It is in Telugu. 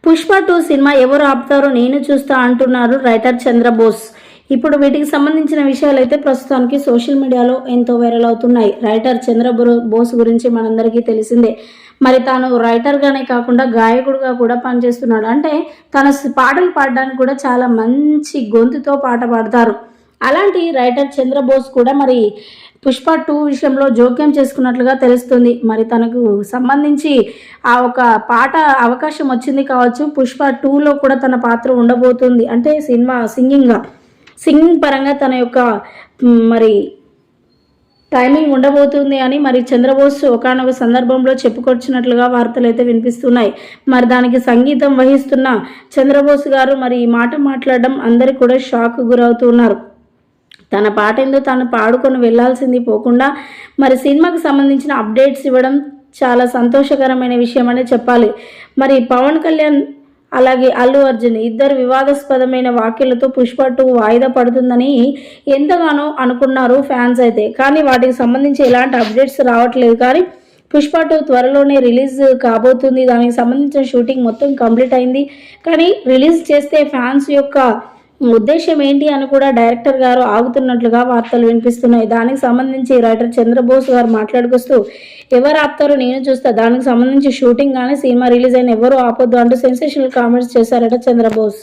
పుష్ప 2 సినిమా ఎవరు ఆపుతారో నేను చూస్తా అంటున్నారు రైటర్ చంద్రబోస్. ఇప్పుడు వీటికి సంబంధించిన విషయాలు అయితే ప్రస్తుతానికి సోషల్ మీడియాలో ఎంతో వైరల్ అవుతున్నాయి. రైటర్ చంద్రబోస్ గురించి మనందరికీ తెలిసిందే. మరి తాను రైటర్గానే కాకుండా గాయకుడుగా కూడా పనిచేస్తున్నాడు. అంటే తన పాటలు పాడడానికి కూడా చాలా మంచి గొంతుతో పాట పాడతారు. అలాంటి రైటర్ చంద్రబోస్ కూడా మరి పుష్ప 2 విషయంలో జోక్యం చేసుకున్నట్లుగా తెలుస్తుంది. మరి తనకు సంబంధించి ఆ ఒక పాట అవకాశం వచ్చింది కావచ్చు. పుష్ప 2లో కూడా తన పాత్ర ఉండబోతుంది. అంటే సినిమా సింగింగ్ పరంగా తన యొక్క మరి టైమింగ్ ఉండబోతుంది అని మరి చంద్రబోస్ ఒకానొక సందర్భంలో చెప్పుకొచ్చినట్లుగా వార్తలు అయితే వినిపిస్తున్నాయి. మరి దానికి సంగీతం వహిస్తున్న చంద్రబోస్ గారు మరి ఈ మాట మాట్లాడడం అందరికీ కూడా షాక్ గురవుతున్నారు. తన పాట ఏందో తాను పాడుకొని వెళ్లాల్సింది పోకుండా మరి సినిమాకి సంబంధించిన అప్డేట్స్ ఇవ్వడం చాలా సంతోషకరమైన విషయం అనే చెప్పాలి. మరి పవన్ కళ్యాణ్ అలాగే అల్లు అర్జున్ ఇద్దరు వివాదాస్పదమైన వ్యాఖ్యలతో పుష్ప 2 వాయిదా పడుతుందని ఎంతగానో అనుకున్నారు ఫ్యాన్స్ అయితే. కానీ వాటికి సంబంధించి ఎలాంటి అప్డేట్స్ రావట్లేదు. కానీ పుష్ప 2 త్వరలోనే రిలీజ్ కాబోతుంది. దానికి సంబంధించిన షూటింగ్ మొత్తం కంప్లీట్ అయింది. కానీ రిలీజ్ చేస్తే ఫ్యాన్స్ యొక్క ఉద్దేశం ఏంటి అని కూడా డైరెక్టర్ గారు ఆగుతున్నట్లుగా వార్తలు వినిపిస్తున్నాయి. దానికి సంబంధించి రైటర్ చంద్రబోస్ గారు మాట్లాడుకొస్తూ ఎవరు ఆపుతారో నేను చూస్తా, దానికి సంబంధించి షూటింగ్ కానీ సినిమా రిలీజ్ అయిన ఎవరు ఆపొద్దు అంటూ సెన్సేషనల్ కామెంట్స్ చేశారట చంద్రబోస్.